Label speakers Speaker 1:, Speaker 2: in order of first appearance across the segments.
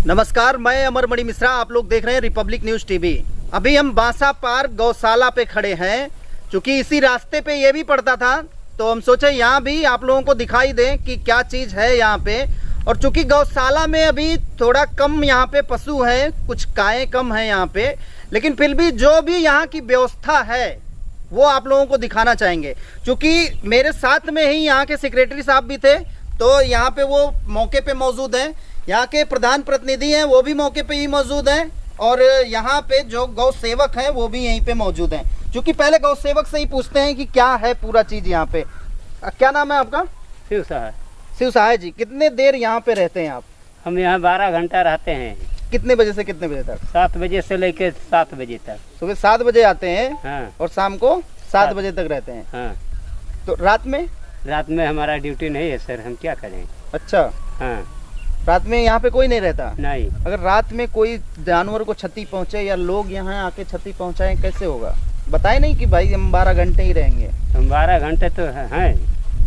Speaker 1: नमस्कार, मैं अमरमणि मिश्रा। आप लोग देख रहे हैं रिपब्लिक न्यूज टीवी। अभी हम बांसा पार्क गौशाला पे खड़े हैं। क्योंकि इसी रास्ते पे ये भी पड़ता था तो हम सोचे यहाँ भी आप लोगों को दिखाई दें कि क्या चीज़ है यहाँ पे। और चूंकि गौशाला में अभी थोड़ा कम यहाँ पे पशु हैं, कुछ गायें कम हैं यहाँ पे, लेकिन फिर भी जो भी यहाँ की व्यवस्था है वो आप लोगों को दिखाना चाहेंगे। क्योंकि मेरे साथ में ही यहाँ के सेक्रेटरी साहब भी थे, तो यहाँ पे वो मौके पे मौजूद हैं। यहाँ के प्रधान प्रतिनिधि हैं वो भी मौके पे ही मौजूद हैं, और यहाँ पे जो गौ सेवक हैं वो भी यहीं पे मौजूद हैं। क्योंकि पहले गौ सेवक से ही पूछते हैं कि क्या है पूरा चीज यहाँ पे। क्या नाम है आपका?
Speaker 2: शिव सहाय।
Speaker 1: शिव सहाय जी, कितने देर यहाँ पे रहते हैं आप?
Speaker 2: हम यहाँ 12 घंटा रहते हैं।
Speaker 1: कितने बजे से कितने बजे तक?
Speaker 2: 7 बजे से लेकर 7 बजे तक।
Speaker 1: सुबह 7 बजे आते हैं।
Speaker 2: हाँ।
Speaker 1: और शाम को 7 बजे तक रहते हैं।
Speaker 2: हाँ।
Speaker 1: तो रात में?
Speaker 2: रात में हमारा ड्यूटी नहीं है सर, हम क्या करें।
Speaker 1: अच्छा।
Speaker 2: हाँ।
Speaker 1: रात में यहाँ पे कोई नहीं रहता?
Speaker 2: नहीं।
Speaker 1: अगर रात में कोई जानवर को क्षति पहुँचे या लोग यहाँ आके क्षति पहुँचाएं, कैसे होगा? बताए नहीं कि भाई हम 12 घंटे ही रहेंगे।
Speaker 2: हम 12 घंटे तो हैं।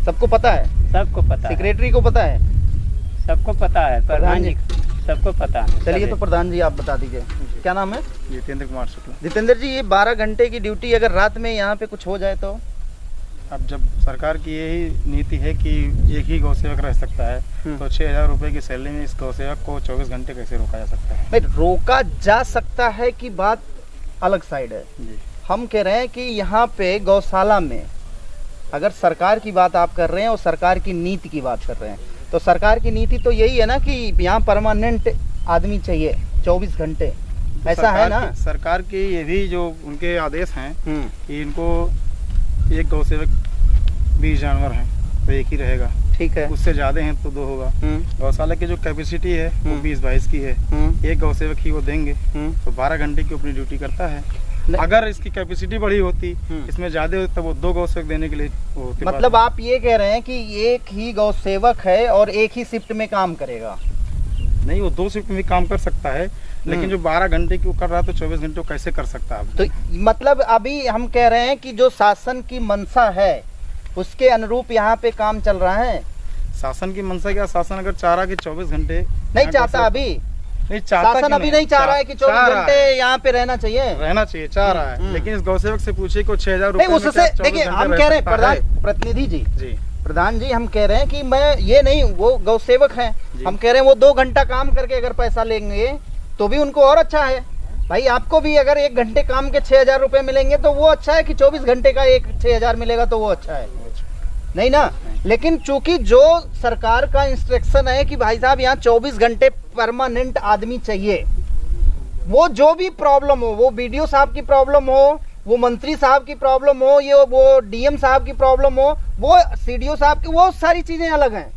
Speaker 1: सबको पता है?
Speaker 2: सबको पता है।
Speaker 1: सेक्रेटरी को पता है?
Speaker 2: सबको पता है। प्रधान जी सबको पता है।
Speaker 1: चलिए, तो प्रधान जी आप बता दीजिए, क्या नाम है?
Speaker 3: जितेंद्र कुमार शुक्ला।
Speaker 1: जितेंद्र जी, ये 12 घंटे की ड्यूटी, अगर रात में यहाँ पे कुछ हो जाए तो?
Speaker 3: अब जब सरकार की यही नीति है कि एक ही गौसेवक रह सकता है, तो 6,000 रुपए की सैलरी में इस गौसेवक को 24 घंटे कैसे रोका जा सकता है?
Speaker 1: नहीं, रोका जा सकता है कि बात अलग साइड है
Speaker 3: जी।
Speaker 1: हम कह रहे हैं कि यहाँ पे गौशाला में अगर सरकार की बात आप कर रहे हैं और सरकार की नीति की बात कर रहे हैं, तो सरकार की नीति तो यही है ना कि यहाँ परमानेंट आदमी चाहिए 24 घंटे, ऐसा है ना?
Speaker 3: सरकार के ये भी जो उनके आदेश हैं कि इनको एक गौसेवक 20 जानवर हैं तो एक ही रहेगा।
Speaker 1: ठीक है।
Speaker 3: उससे ज्यादा हैं तो 2 होगा। गौशाला की जो कैपेसिटी है वो 20-22 की है। एक गौसेवक ही वो देंगे तो 12 घंटे की अपनी ड्यूटी करता है। अगर इसकी कैपेसिटी बड़ी होती, इसमें ज्यादा होती, तो वो 2 गौसेवक देने के लिए वो होते।
Speaker 1: मतलब आप ये कह रहे हैं कि एक ही गौसेवक है और एक ही शिफ्ट में काम करेगा?
Speaker 3: नहीं, वो 2 शिफ्ट में भी काम कर सकता है, लेकिन जो 12 घंटे की वो कर रहा है तो 24 घंटे वो कैसे कर सकता है?
Speaker 1: तो मतलब अभी हम कह रहे हैं कि जो शासन की मंशा है उसके अनुरूप यहाँ पे काम चल रहा है।
Speaker 3: शासन की मंशा क्या? शासन अगर चाह रहा कि 24 घंटे
Speaker 1: नहीं चाहता, अभी
Speaker 3: नहीं चाहता,
Speaker 1: शासन अभी नहीं चाह रहा है कि 24 घंटे यहाँ पे रहना चाहिए,
Speaker 3: चाह रहा है। लेकिन इस गौसेवक से पूछे को 6,000 रुपए
Speaker 1: नहीं, उससे देखिए हम कह रहे हैं प्रधान प्रतिनिधि जी, प्रधान जी, हम कह रहे हैं कि मैं ये नहीं, वो गौसेवक हैं, हम कह रहे हैं वो 2 घंटा काम करके अगर पैसा लेंगे तो भी उनको और अच्छा है। भाई आपको भी अगर 1 घंटे काम के 6,000 रुपए मिलेंगे तो वो अच्छा है कि 24 घंटे का 6,000 मिलेगा तो वो अच्छा है? नहीं ना। लेकिन चूंकि जो सरकार का इंस्ट्रक्शन है कि भाई साहब यहाँ 24 घंटे परमानेंट आदमी चाहिए, वो जो भी प्रॉब्लम हो, वो बीडीओ साहब की प्रॉब्लम हो, वो मंत्री साहब की प्रॉब्लम हो, ये वो डीएम साहब की प्रॉब्लम हो, वो सीडीओ साहब की, वो सारी चीजें अलग हैं।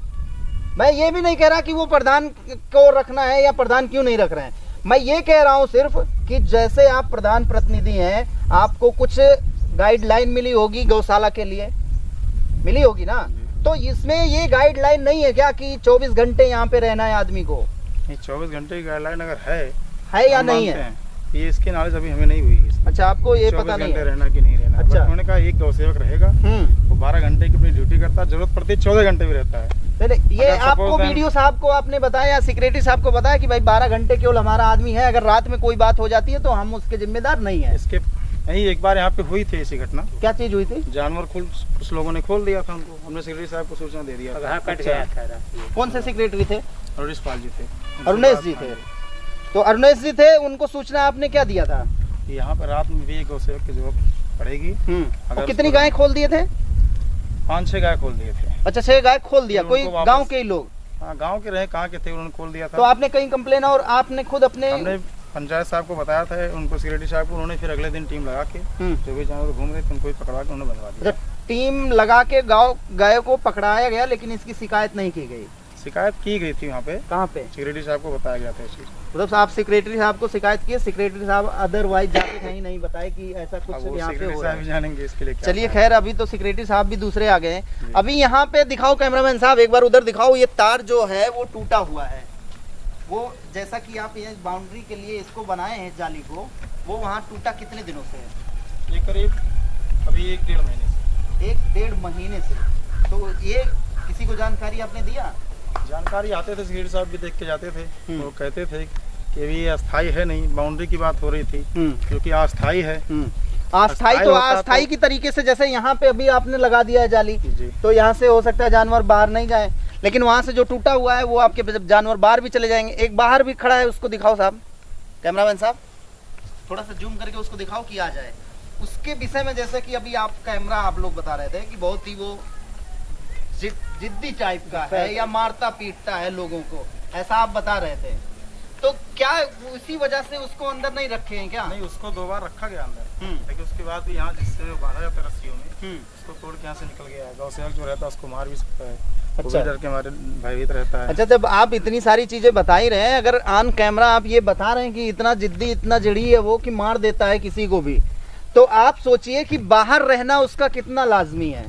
Speaker 1: मैं ये भी नहीं कह रहा कि वो प्रधान को रखना है या प्रधान क्यों नहीं रख रहे हैं। मैं ये कह रहा हूँ सिर्फ कि जैसे आप प्रधान प्रतिनिधि हैं, आपको कुछ गाइडलाइन मिली होगी गौशाला के लिए, मिली होगी ना? तो इसमें ये गाइडलाइन नहीं है क्या कि 24 घंटे यहाँ पे रहना है आदमी को?
Speaker 3: नहीं, 24 घंटे की गाइडलाइन अगर
Speaker 1: है या नहीं है,
Speaker 3: ये इसकी नॉलेज अभी हमें नहीं हुई।
Speaker 1: अच्छा, आपको ये पता नहीं है
Speaker 3: रहना कि नहीं रहना?
Speaker 1: अच्छा,
Speaker 3: उन्होंने कहा एक गौसेवक रहेगा, वो 12 घंटे की अपनी ड्यूटी करता है, जरूरत पड़ती है 14 घंटे भी रहता है।
Speaker 1: ये आपको वीडियो साहब को आपने बताया, सेक्रेटरी साहब को बताया कि भाई 12 घंटे केवल हमारा आदमी है, अगर रात में कोई बात हो जाती है तो हम उसके जिम्मेदार नहीं है?
Speaker 3: इसके नहीं, एक बार यहाँ पे हुई थी ऐसी घटना।
Speaker 1: क्या चीज हुई थी?
Speaker 3: जानवर कुछ लोगों ने खोल दिया था उनको, हमने सेक्रेटरी साहब को सूचना दे दिया।
Speaker 2: कट गया था।
Speaker 1: कौन से सेक्रेटरी थे?
Speaker 3: अरुणेश पाल जी थे।
Speaker 1: अरुणेश जी थे। तो अरुणेश जी थे, उनको सूचना आपने क्या दिया था?
Speaker 3: यहाँ पर रात में भी एक गौसेवक की जरूरत पड़ेगी।
Speaker 1: और कितनी गाय खोल दिए थे?
Speaker 3: 5-6 गाय खोल दिए थे।
Speaker 1: अच्छा, 6 गाय खोल दिया। कोई गांव के ही लोग?
Speaker 3: हाँ, गांव के रहे, कहाँ के थे, उन्होंने खोल दिया था।
Speaker 1: तो आपने कहीं कंप्लेन और आपने खुद हमने
Speaker 3: पंचायत साहब को बताया था, उनको सेक्रेटरी साहब को, उन्होंने फिर अगले दिन टीम लगा के जो भी जानवर घूम रहे थे उनको पकड़ा के उन्होंने बनवा दिया।
Speaker 1: टीम लगा के गायों को पकड़ाया गया, लेकिन इसकी शिकायत नहीं की गई?
Speaker 3: शिकायत की गई थी वहाँ पे।
Speaker 1: कहाँ पे? सेक्रेटरी
Speaker 3: साहब को बताया गया था इस चीज।
Speaker 1: मतलब आप सेक्रेटरी साहब को शिकायत की, सेक्रेटरी साहब अदरवाइज जाके कहीं नहीं बताए कि ऐसा कुछ यहाँ पे हो रहा है?
Speaker 3: जानेंगे इसके लिए।
Speaker 1: चलिए खैर, अभी तो सेक्रेटरी साहब भी दूसरे आ गए हैं। अभी यहाँ पे दिखाओ कैमरामैन साहब, एक बार उधर दिखाओ। ये तार जो है वो टूटा हुआ है, वो जैसा कि आप ये बाउंड्री के लिए इसको बनाए हैं जाली को, वो वहाँ टूटा कितने दिनों से है?
Speaker 3: ये करीब अभी 1-1.5 महीने से।
Speaker 1: 1-1.5 महीने से। तो ये किसी को जानकारी आपने दिया?
Speaker 3: जानकारी आते थे, सेक्रेटरी साहब भी देख के जाते थे, वो कहते थे कि ये अस्थाई है नहीं, बाउंड्री की बात हो रही थी जो कि अस्थाई है।
Speaker 1: अस्थाई तो अस्थाई की तरीके से, जैसे यहाँ पे अभी आपने लगा दिया है जाली, तो यहाँ से हो सकता है जानवर बाहर नहीं जाए, लेकिन वहाँ से जो टूटा हुआ है वो आपके जानवर बाहर भी चले जाएंगे। एक बाहर भी खड़ा है, उसको दिखाओ साहब, कैमरामैन साहब थोड़ा सा जूम करके उसको दिखाओ कि आ जाए। उसके विषय में जैसे कि अभी आप कैमरा आप लोग बता रहे थे कि बहुत ही वो जिद्दी टाइप का है या मारता पीटता है लोगों को, ऐसा आप बता रहे थे, तो क्या उसी वजह से उसको अंदर नहीं रखे हैं क्या?
Speaker 3: नहीं, उसको 2 बार रखा गया अंदर, लेकिन उसके बाद भी यहाँ जिससे बांधा जाता है रस्सियों में, उसको तोड़ के यहाँ से निकल गया है। गौ सेवक जो रहता है उसको मार भी सकता है। अच्छा, डर के हमारे भयभीत रहता है।
Speaker 1: अच्छा, जब आप इतनी सारी चीजें बता ही रहे हैं, अगर ऑन कैमरा आप ये बता रहे हैं कि इतना जिद्दी इतना जड़ी है वो कि मार देता है किसी को भी, तो आप सोचिए कि बाहर रहना उसका कितना लाजमी है।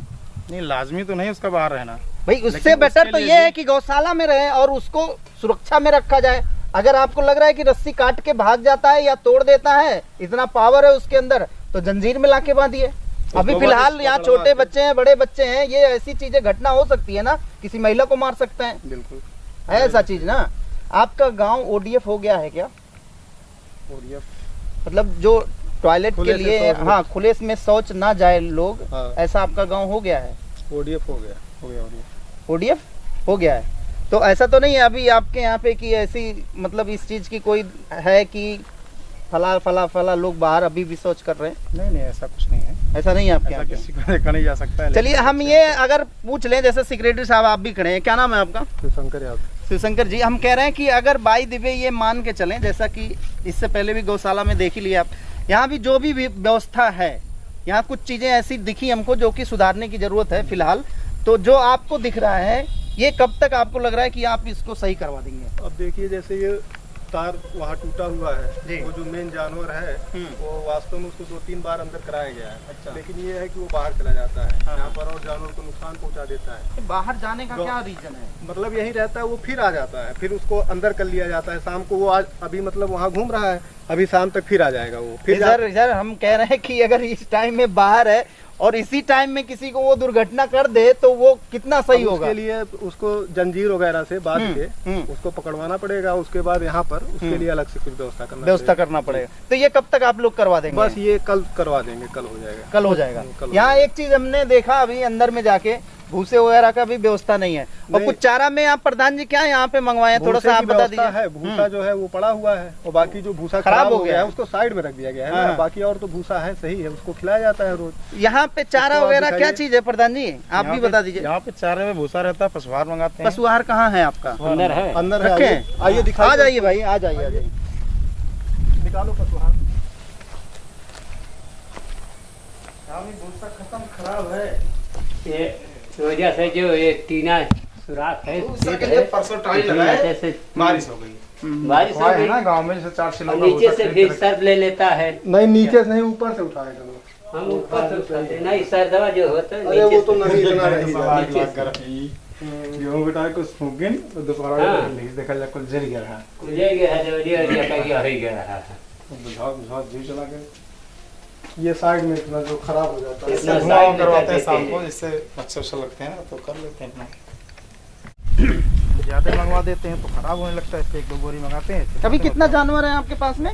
Speaker 3: नहीं, लाजमी तो नहीं उसका बाहर रहना
Speaker 1: भाई, उससे बेटर तो ये है कि गौशाला में रहे और उसको सुरक्षा में रखा जाए। अगर आपको लग रहा है कि रस्सी काट के भाग जाता है या तोड़ देता है, इतना पावर है उसके अंदर, तो जंजीर में लाके बांधिए। अभी फिलहाल यहाँ छोटे बच्चे हैं, बड़े बच्चे हैं, ये ऐसी चीजें घटना हो सकती है ना, किसी महिला को मार सकते हैं।
Speaker 3: बिल्कुल
Speaker 1: है ऐसा चीज ना। आपका गांव ओडीएफ हो गया है क्या?
Speaker 3: ओडीएफ
Speaker 1: मतलब जो टॉयलेट के लिए, हाँ, खुले में शौच ना जाए लोग, ऐसा आपका गांव हो गया है?
Speaker 3: ओडीएफ हो गया
Speaker 1: ओडीएफ हो गया है। तो ऐसा तो नहीं है अभी आपके यहाँ पे कि ऐसी मतलब इस चीज की कोई है कि फला लोग बाहर अभी भी शौच कर रहे हैं?
Speaker 3: नहीं, ऐसा कुछ नहीं है।
Speaker 1: ऐसा नहीं है आपके यहाँ?
Speaker 3: किसी को देखा नहीं जा सकता है।
Speaker 1: चलिए हम ये अगर पूछ लें, जैसे सेक्रेटरी साहब आप भी खड़े हैं, क्या नाम है आपका?
Speaker 3: शिवशंकर यादव।
Speaker 1: शिवशंकर जी, हम कह रहे हैं कि अगर बाई दिव्य ये मान के चलें, जैसा कि इससे पहले भी गौशाला में देख ही लिया आप, यहाँ भी जो भी व्यवस्था है, यहाँ कुछ चीजें ऐसी दिखी हमको जो कि सुधारने की जरूरत है फिलहाल, तो जो आपको दिख रहा है ये कब तक आपको लग रहा है कि आप इसको सही करवा देंगे?
Speaker 4: अब देखिए, जैसे ये तार वहाँ टूटा हुआ है, वो जो मेन जानवर है वो वास्तव में उसको 2-3 बार अंदर कराया गया है। अच्छा। लेकिन ये है कि वो बाहर चला जाता है, यहाँ पर और जानवर को नुकसान पहुँचा देता है।
Speaker 1: बाहर जाने का क्या रीजन है?
Speaker 4: मतलब यही रहता है, वो फिर आ जाता है, फिर उसको अंदर कर लिया जाता है। शाम को वो आज अभी मतलब वहाँ घूम रहा है, अभी शाम तक फिर आ जाएगा वो। फिर
Speaker 1: इधर हम कह रहे हैं कि अगर इस टाइम में बाहर है और इसी टाइम में किसी को वो दुर्घटना कर दे तो वो कितना सही होगा?
Speaker 4: उसके लिए उसको जंजीर वगैरह से बांध के उसको पकड़वाना पड़ेगा। उसके बाद यहाँ पर उसके लिए अलग से कुछ व्यवस्था करना
Speaker 1: पड़ेगा। तो ये कब तक आप लोग करवा देंगे?
Speaker 4: बस ये कल करवा देंगे, कल हो जाएगा।
Speaker 1: यहाँ एक चीज हमने देखा अभी अंदर में जाके, भूसे वगैरह का भी व्यवस्था नहीं है। और कुछ चारा में आप प्रधान जी क्या यहाँ पे मंगवाए हैं, थोड़ा सा आप बता दीजिए।
Speaker 4: है भूसा जो है वो पड़ा हुआ है, और बाकी जो भूसा खराब हो गया है उसको साइड में रख दिया गया है। बाकी और तो भूसा है, सही है, उसको खिलाया जाता है रोज।
Speaker 1: यहाँ पे चारा वगैरह क्या चीज है प्रधान जी, आप भी बता दीजिए।
Speaker 3: यहाँ पे चारे में भूसा रहता है, पशुहार मंगाते हैं।
Speaker 1: पशुहार कहाँ है आपका?
Speaker 2: अंदर है,
Speaker 4: अंदर है। आइए दिखा,
Speaker 1: आ जाइए भाई, आ जाइए,
Speaker 4: निकालो पशुहार।
Speaker 1: भूसा खत्म, खराब है
Speaker 2: ये वजह से जो ये टीना सुराख है,
Speaker 3: परसों टाइल लगाया, बारिश हो गई,
Speaker 2: बारिश हो गई
Speaker 3: ना गांव में, जैसे 4 किलो
Speaker 2: नीचे से फिर सर्फ ले लेता है।
Speaker 4: नहीं, नीचे से नहीं, ऊपर से उठाएगा लोग।
Speaker 2: हम ऊपर से उठाते नहीं, सर दवा जो होता है
Speaker 4: अरे वो तो नहीं इतना
Speaker 3: गेहूं बेटा को सूखिन तो दोपहर में देखा जा कुल जल गया है,
Speaker 2: ले गया है, जल्दी का गया हो गया है,
Speaker 3: बुझा जी चला गया।
Speaker 4: ये साइड में इतना जो खराब हो जाता है,
Speaker 3: इससे धुआं करवाते हैं शाम को, इससे अच्छे लगते हैं, तो कर लेते हैं अपना। ज्यादा मंगवा देते हैं तो खराब होने लगता है, इससे 1-2 बोरी मंगाते हैं।
Speaker 1: अभी कितना जानवर है आपके पास में?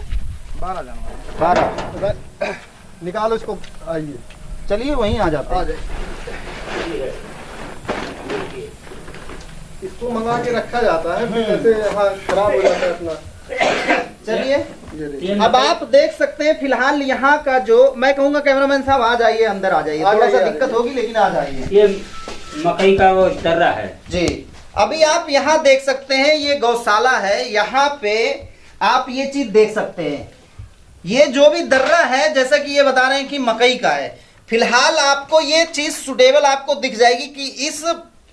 Speaker 3: 12 जानवर।
Speaker 1: 12
Speaker 4: निकालो इसको। आइए,
Speaker 1: चलिए वहीं आ जाते हैं।
Speaker 4: इसको मंगा के रखा जाता है, फिर ऐसे यहाँ खराब हो जाता है अपना।
Speaker 1: चलिए, अब आप देख सकते हैं फिलहाल यहाँ का जो, मैं कहूँगा कैमरामैन साहब आ जाइए, अंदर आ जाइए, थोड़ा सा दिक्कत होगी लेकिन आ जाइए।
Speaker 2: ये मकई का वो दर्रा है
Speaker 1: जी। अभी आप यहाँ देख सकते हैं, ये गौशाला है, यहाँ पे आप ये चीज देख सकते हैं, ये जो भी दर्रा है जैसा कि ये बता रहे हैं कि मकई का है। फिलहाल आपको ये चीज सुटेबल आपको दिख जाएगी कि इस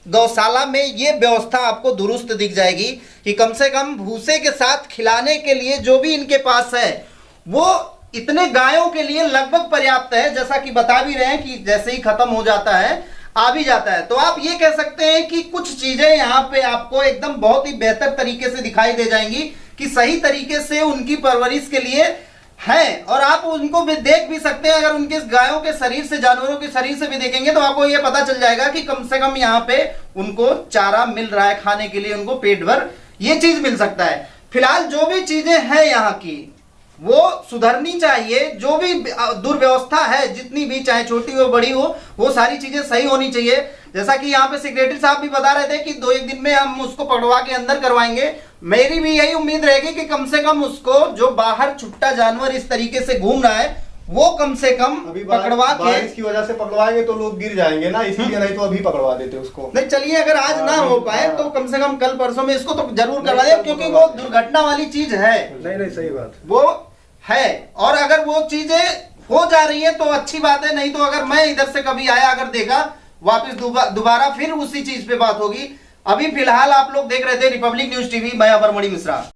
Speaker 1: गौशाला में ये व्यवस्था आपको दुरुस्त दिख जाएगी कि कम से कम भूसे के साथ खिलाने के लिए जो भी इनके पास है वो इतने गायों के लिए लगभग पर्याप्त है। जैसा कि बता भी रहे हैं कि जैसे ही खत्म हो जाता है आ भी जाता है, तो आप ये कह सकते हैं कि कुछ चीजें यहाँ पे आपको एकदम बहुत ही बेहतर तरीके से दिखाई दे जाएंगी कि सही तरीके से उनकी परवरिश के लिए है, और आप उनको भी देख भी सकते हैं। अगर उनके गायों के शरीर से, जानवरों के शरीर से भी देखेंगे तो आपको ये पता चल जाएगा कि कम से कम यहाँ पे उनको चारा मिल रहा है, खाने के लिए उनको पेट भर ये चीज मिल सकता है। फिलहाल जो भी चीजें हैं यहाँ की वो सुधरनी चाहिए, जो भी दुर्व्यवस्था है जितनी भी, चाहे छोटी हो बड़ी हो, वो सारी चीजें सही होनी चाहिए। जैसा कि यहाँ पे सेक्रेटरी साहब भी बता रहे थे कि 2-1 दिन में हम उसको पकड़वा के अंदर करवाएंगे। मेरी भी यही उम्मीद रहेगी कि कम से कम उसको, जो बाहर छुट्टा जानवर इस तरीके से घूम रहा है, वो कम से कम पकड़वा के,
Speaker 4: इसकी वजह से पकड़वाएंगे तो लोग गिर जाएंगे ना, इसीलिए नहीं तो अभी पकड़वा देते उसको।
Speaker 1: नहीं चलिए, अगर आज ना हो पाए तो कम से कम कल परसों में इसको तो जरूर करवा दे, क्योंकि वो दुर्घटना वाली चीज है।
Speaker 4: नहीं सही बात
Speaker 1: वो है, और अगर वो चीजें हो जा रही है तो अच्छी बात है। नहीं तो अगर मैं इधर से कभी आया, अगर देखा, वापस दोबारा फिर उसी चीज पे बात होगी। अभी फिलहाल आप लोग देख रहे थे रिपब्लिक न्यूज टीवी, मैं अमरमणि मिश्रा।